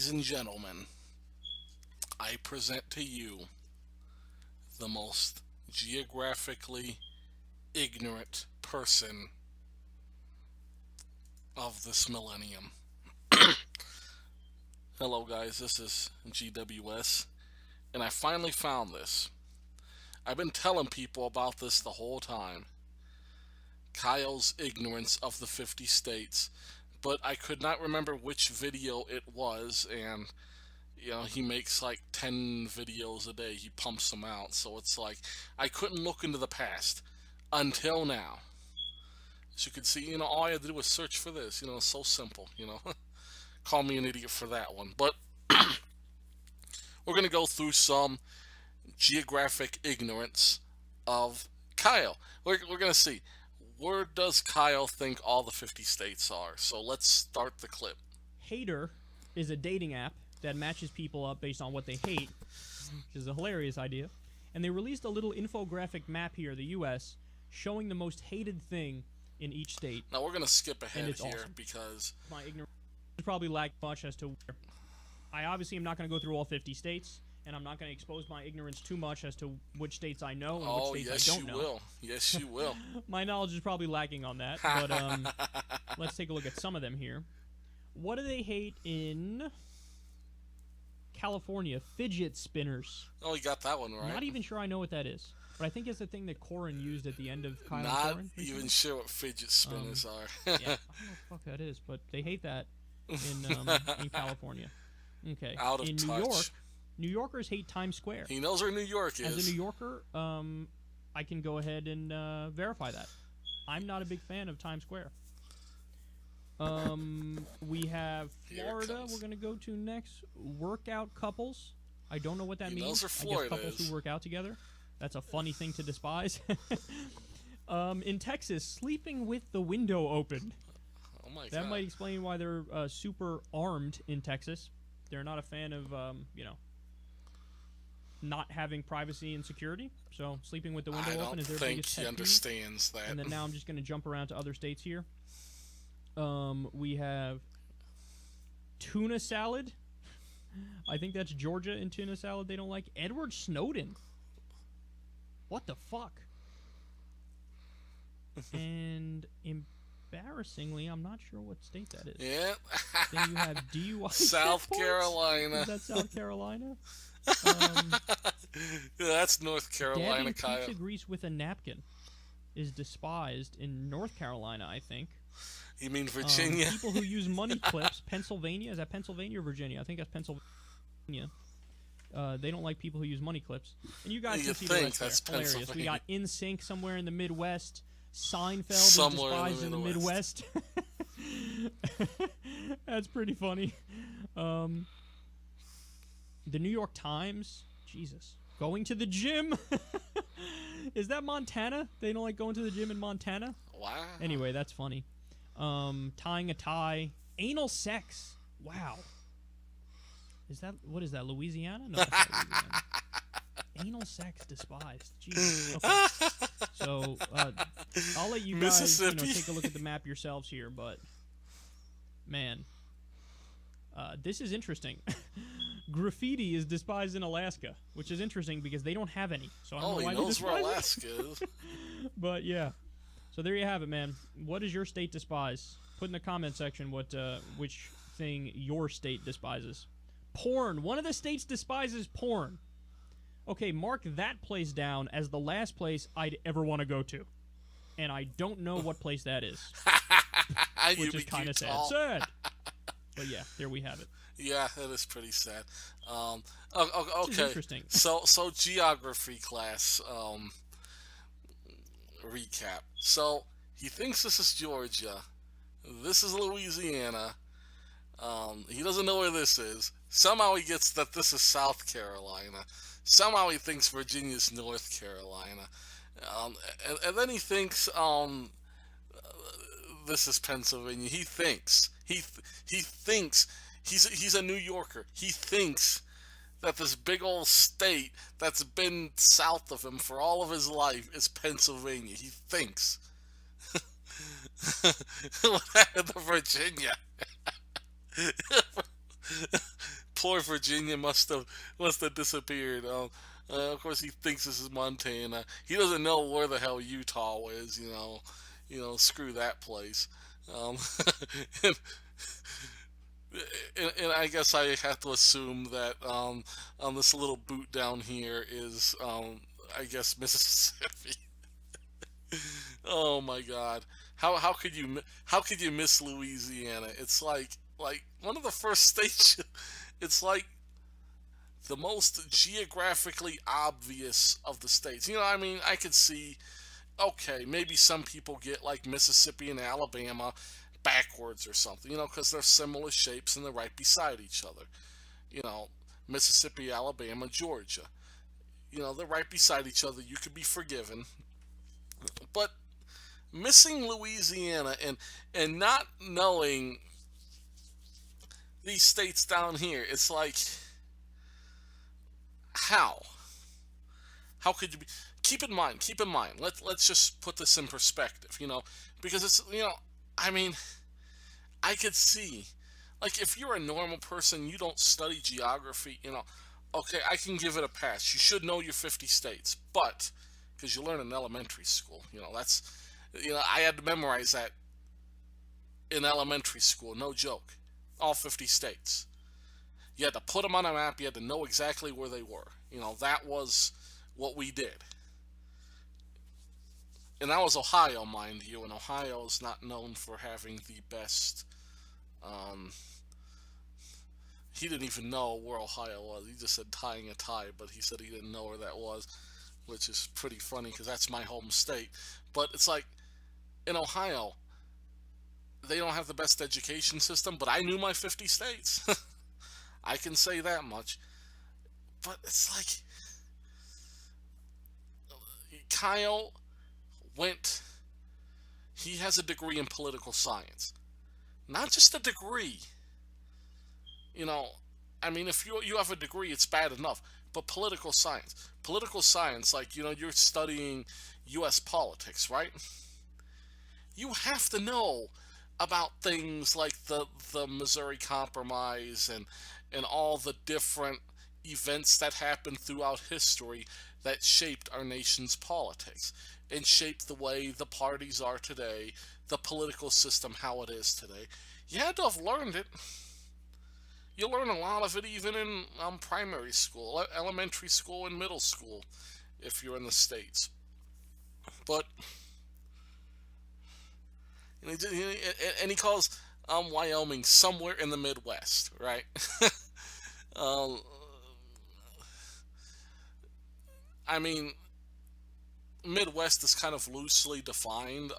Ladies and gentlemen, I present to you the most geographically ignorant person of this millennium. Hello, guys, this is GWS, and I finally found this. I've been telling people about this the whole time. Kyle's ignorance of the 50 states, but I could not remember which video it was, and he makes like 10 videos a day. He pumps them out. So it's like, I couldn't look into the past until now. As you can see, all I had to do was search for this. It's so simple. Call me an idiot for that one. But we're going to go through some geographic ignorance of Kyle. We're going to see, where does Kyle think all the 50 states are? So let's start the clip. Hater is a dating app that matches people up based on what they hate, which is a hilarious idea. And they released a little infographic map here, the U.S., showing the most hated thing in each state. Now we're going to skip ahead here awesome. because my ignorance probably lacked much as to where. I obviously am not going to go through all 50 states, and I'm not going to expose my ignorance too much as to which states I know and which states I don't know. Will. Yes, you will. My knowledge is probably lacking on that, but let's take a look at some of them here. What do they hate in California? Fidget spinners. Oh, you got that one right. I'm not even sure I know what that is, but I think it's the thing that Corin used at the end of Kyle Not and Corin. even sure what fidget spinners are. Yeah, I don't know what the fuck that is, but they hate that in California. Okay. Out of in touch. New York, New Yorkers hate Times Square. He knows where New York is. As a New Yorker, I can go ahead and verify that. I'm not a big fan of Times Square. We have Florida. We're gonna go to next. Workout couples. I don't know what that means. Those are Florida. I guess couples who work out together. That's a funny thing to despise. In Texas, sleeping with the window open. Oh my God. That might explain why they're super armed in Texas. They're not a fan of not having privacy and security. So sleeping with the window open is their biggest pet peeve. I don't think he understands that. And then now I'm just gonna jump around to other states here. We have tuna salad. I think that's Georgia in tuna salad. They don't like Edward Snowden. What the fuck? And embarrassingly, I'm not sure what state that is. Yeah. Then you have DUI. South Carolina. Is that South Carolina? Yeah, that's North Carolina, Dabbing Kyle. pizza grease with a napkin is despised in North Carolina, I think. You mean Virginia? People who use money clips, Pennsylvania. Is that Pennsylvania or Virginia? I think that's Pennsylvania. They don't like people who use money clips. And you guys can see the rest there. Hilarious. We got NSYNC somewhere in the Midwest. Seinfeld Somewhere is despised in the Midwest. That's pretty funny. The New York Times. Jesus. Going to the gym. Is that Montana? They don't like going to the gym in Montana? Wow. Anyway, that's funny. Tying a tie. Anal sex. Wow. What is that, Louisiana? No, that's not Louisiana. Anal sex despised. Jesus. Okay. So, I'll let you guys take a look at the map yourselves here, but, man. This is interesting. Graffiti is despised in Alaska, which is interesting because they don't have any. So I don't know why he knows where Alaska is. But, yeah. So there you have it, man. What does your state despise? Put in the comment section which thing your state despises. Porn. One of the states despises porn. Okay, mark that place down as the last place I'd ever want to go to. And I don't know what place that is. Which is kind of sad. Sad. But yeah, there we have it. Yeah, that is pretty sad. Okay. Interesting. So geography class recap. So he thinks this is Georgia. This is Louisiana. He doesn't know where this is. Somehow he gets that this is South Carolina. Somehow he thinks Virginia's North Carolina. And then he thinks this is Pennsylvania. He thinks he's a New Yorker. He thinks that this big old state that's been south of him for all of his life is Pennsylvania. He thinks. What happened to Virginia? Poor Virginia must have disappeared. Of course, he thinks this is Montana. He doesn't know where the hell Utah is. Screw that place. Um, and, and I guess I have to assume that this little boot down here is I guess Mississippi. Oh my God. How could you miss Louisiana? It's like one of the first states. It's like the most geographically obvious of the states. I mean, I could see, okay, maybe some people get like Mississippi and Alabama backwards or something, because they're similar shapes and they're right beside each other. You know, Mississippi, Alabama, Georgia. They're right beside each other. You could be forgiven. But missing Louisiana and not knowing these states down here, it's like, how? How could you be? Keep in mind. Let's just put this in perspective, because it's, I mean, I could see, like, if you're a normal person, you don't study geography, okay, I can give it a pass. You should know your 50 states, but because you learn in elementary school, that's, I had to memorize that in elementary school, no joke, all 50 states. You had to put them on a map. You had to know exactly where they were. That was what we did. And that was Ohio, mind you, and Ohio is not known for having the best. He didn't even know where Ohio was. He just said tying a tie, but he said he didn't know where that was, which is pretty funny because that's my home state. But it's like, in Ohio, they don't have the best education system, but I knew my 50 states. I can say that much. But it's like, Kyle he has a degree in political science. Not just a degree. I mean, if you have a degree, it's bad enough. But political science, like, you're studying U.S. politics, right? You have to know about things like the Missouri Compromise and all the different events that happened throughout history that shaped our nation's politics and shaped the way the parties are today, the political system, how it is today. You had to have learned it. You learn a lot of it even in primary school, elementary school, and middle school, if you're in the States. But, and he calls Wyoming somewhere in the Midwest, right? um, I mean, Midwest is kind of loosely defined.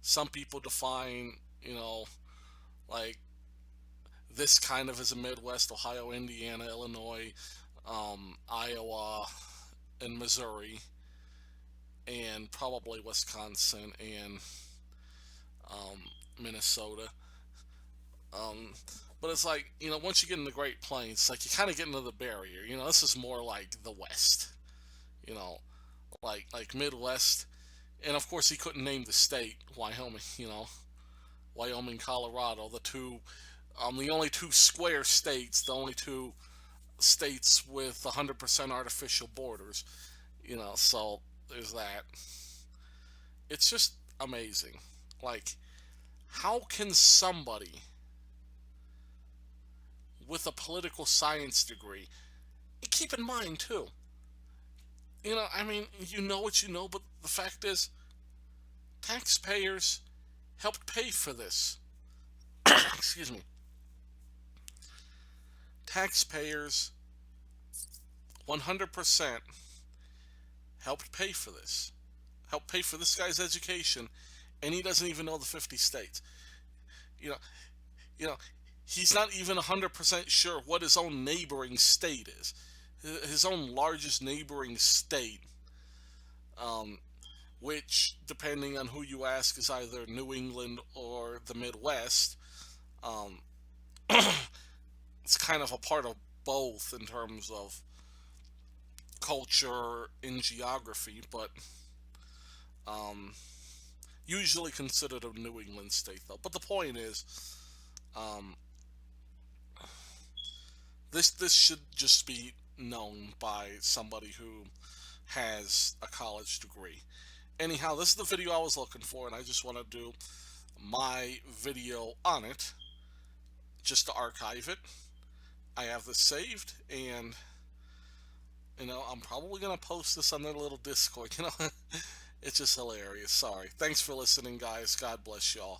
Some people define, like this kind of as a Midwest: Ohio, Indiana, Illinois, Iowa, and Missouri, and probably Wisconsin and Minnesota. Um, but it's like, once you get in the Great Plains, it's like you kind of get into the barrier. This is more like the West. You know, like Midwest, and of course he couldn't name the state, Wyoming. Wyoming, Colorado, the only two square states, the only two states with 100% artificial borders. So there's that. It's just amazing. Like, how can somebody with a political science degree, and keep in mind too, I mean, you know what you know, but the fact is, taxpayers helped pay for this. Excuse me. Taxpayers 100% helped pay for this. Helped pay for this guy's education, and he doesn't even know the 50 states. You know, you know, he's not even 100% sure what his own neighboring state is. His own largest neighboring state, which, depending on who you ask, is either New England or the Midwest. Um, it's kind of a part of both in terms of culture and geography, but usually considered a New England state, though. But the point is, This should just be known by somebody who has a college degree. Anyhow, this is the video I was looking for, and I just want to do my video on it just to archive it. I have this saved, and I'm probably gonna post this on their little Discord. It's just hilarious. Sorry. Thanks for listening, guys. God bless y'all.